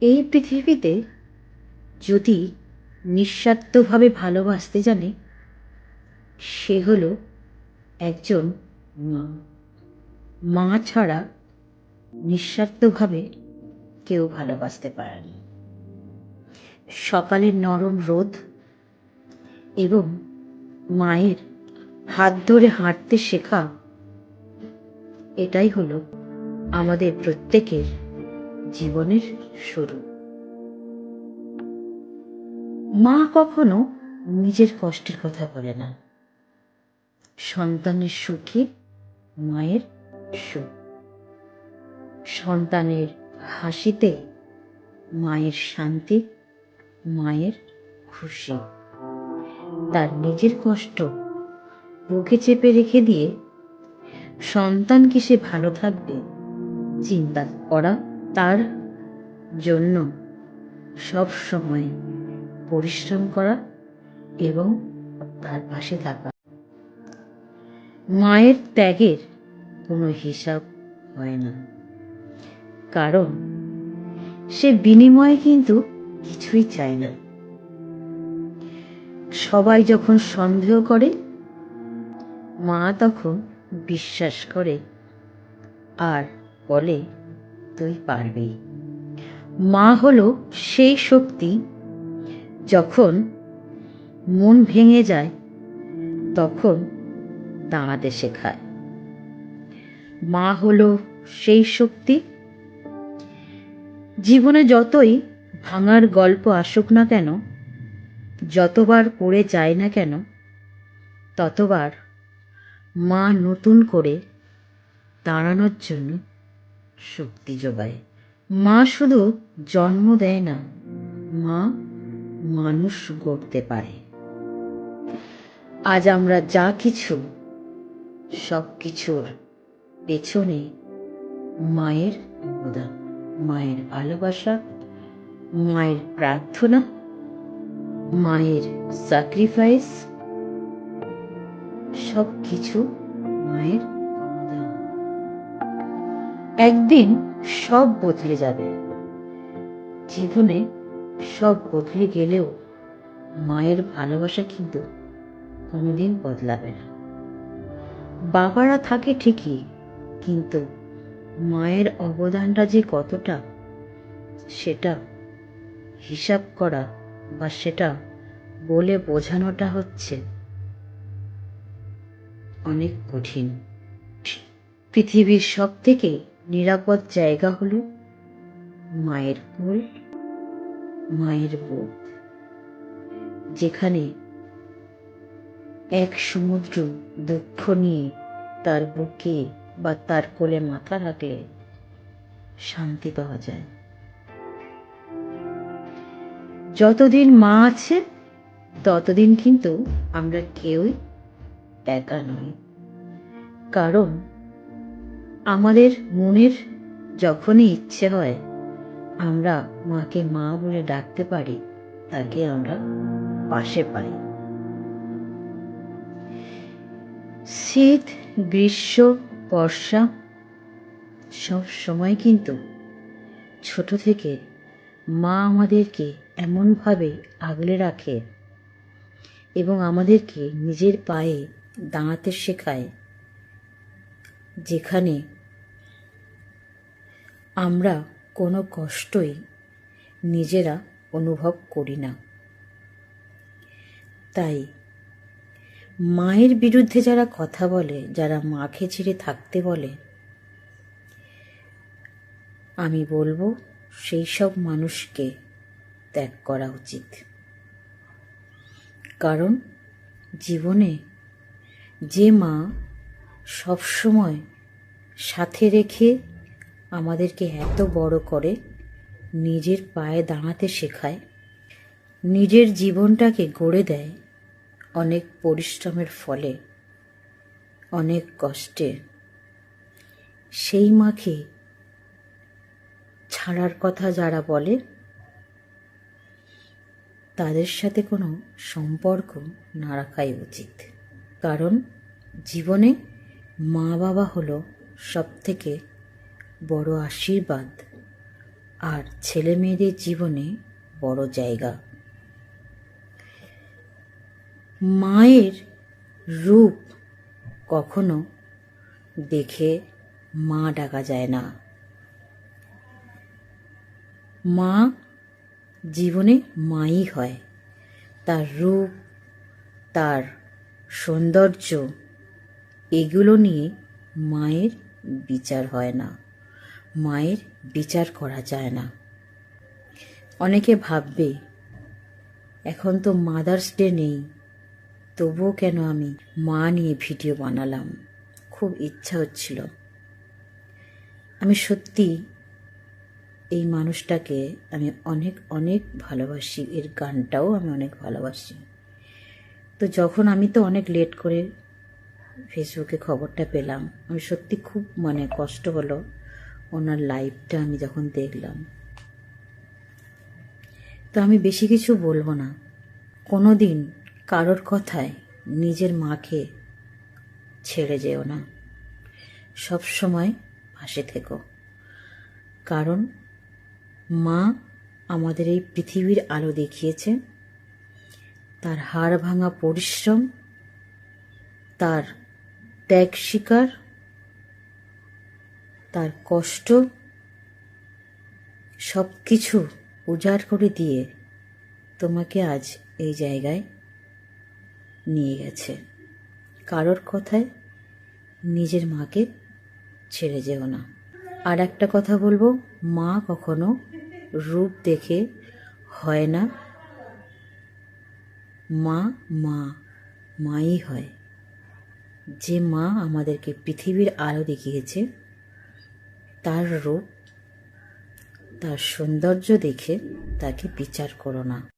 এই পৃথিবীতে যদি নিঃস্বার্থভাবে ভালোবাসতে জানে, সে হলো একজন মা। মা ছাড়া নিঃস্বার্থভাবে কেউ ভালোবাসতে পারে না। সকালের নরম রোদ এবং মায়ের হাত ধরে হাঁটতে শেখা, এটাই হলো আমাদের প্রত্যেকের জীবনের শুরু। মা কখনো নিজের কষ্টের কথা বলে না। সন্তানের সুখে মায়ের সুখ, সন্তানের হাসিতে মায়ের শান্তি, মায়ের খুশি। তার নিজের কষ্ট বুকে চেপে রেখে দিয়ে সন্তান কি সে ভালো থাকবে চিন্তা করা, তার জন্য সব সময় পরিশ্রম করা এবং তার পাশে থাকা। মায়ের ত্যাগের কোনো হিসাব হয় না, কারণ সে বিনিময়ে কিন্তু কিছুই চায় না। সবাই যখন সন্দেহ করে, মা তখন বিশ্বাস করে আর বলে, তুই পারবি। মা হলো সেই শক্তি, যখন মন ভেঙে যায় তখন দাঁড়াতে শেখায়। মা হলো সেই শক্তি, জীবনে যতই ভাঙার গল্প আসুক না কেন, যতবার পড়ে যায় না কেন, ততবার মা নতুন করে দাঁড়ানোর জন্য শক্তি যোগায়। মা শুধু জন্ম দেয় না, মা মানুষ গড়তে পারে। আজ আমরা যা কিছু, সব কিছুর পেছনে মায়ের অবদান, মায়ের ভালোবাসা, মায়ের প্রার্থনা, মায়ের স্যাক্রিফাইস, সব কিছু মায়ের অবদান। একদিন সব বদলে যাবে। জীবনে সব বদলে গেলেও মায়ের ভালোবাসা কিন্তু কোনোদিন বদলাবে না। বাবারা থাকে ঠিকই, কিন্তু মায়ের অবদানটা যে কতটা, সেটা হিসাব করা বা সেটা বলে বোঝানোটা হচ্ছে অনেক কঠিন। পৃথিবীর সব থেকে নিরাপদ জায়গা হলো মায়ের কোল, মায়ের বুক, যেখানে এক সমুদ্র দুঃখ নিয়ে তার বুকে বা তার কোলে মাথা রাখলে শান্তি পাওয়া যায়। যতদিন মা আছে ততদিন কিন্তু আমরা কেউই একা নই, কারণ আমাদের মনের যখনই ইচ্ছে হয় আমরা মাকে মা বলে ডাকতে পারি, তাকে আমরা পাশে পাই। শীত, গ্রীষ্ম, বর্ষা, সব সময় কিন্তু ছোট থেকে মা আমাদেরকে এমনভাবে আগলে রাখে এবং আমাদেরকে নিজের পায়ে দাঁড়াতে শেখায়, যেখানে আমরা কোনো কষ্টই নিজেরা অনুভব করি না। তাই মায়ের বিরুদ্ধে যারা কথা বলে, যারা মাকে ছেড়ে থাকতে বলে, আমি বলবো সেই সব মানুষকে ত্যাগ করা উচিত। কারণ জীবনে যে মা সবসময় সাথে রেখে আমাদেরকে এত বড় করে, নিজের পায়ে দাঁড়াতে শেখায়, নিজের জীবনটাকে গড়ে দেয় অনেক পরিশ্রমের ফলে, অনেক কষ্টে, সেই মাকে ছাড়ার কথা যারা বলে, তাদের সাথে কোনো সম্পর্ক না রাখাই উচিত। কারণ জীবনে মা বাবা হলো সবথেকে বড় আশীর্বাদ আর ছেলে মেয়েদের জীবনে বড় জায়গা। মায়ের রূপ কখনো দেখে মা ডাকা যায় না। মা জীবনে মাই হয়। তার রূপ, তার সৌন্দর্য, এগুলো নিয়ে মায়ের বিচার হয় না, মায়ের বিচার করা যায় না। অনেকে ভাববে এখন তো মাদার্স ডে নেই, তবুও কেন আমি মা নিয়ে ভিডিও বানালাম। খুব ইচ্ছা হচ্ছিল। আমি সত্যি এই মানুষটাকে আমি অনেক অনেক ভালোবাসি, এর গানটাও আমি অনেক ভালোবাসি। তো যখন আমি তো অনেক লেট করে ফেসবুকে খবরটা পেলাম, আমি সত্যি খুব কষ্ট হলো ওনার লাইভটা আমি যখন দেখলাম। তো আমি বেশি কিছু বলবো না। কোনো দিন কারোর কথায় নিজের মাকে ছেড়ে যেও না, সব সময় পাশে থেকো। কারণ মা আমাদের এই পৃথিবীর আলো দেখিয়েছে। তার হাড় ভাঙা পরিশ্রম, তার ত্যাগ স্বীকার, তার কষ্ট, সব কিছু উজাড় করে দিয়ে তোমাকে আজ এই জায়গায় নিয়ে গেছে। কারোর কথায় নিজের মাকে ছেড়ে যেও না। আর একটা কথা বলবো, মা কখনো রূপ দেখে হয় না। মা মা মাই হয়। যে মা আমাদেরকে পৃথিবীর আলো দেখিয়েছে, তার রূপ, তার সৌন্দর্য দেখে তাকে বিচার করো না।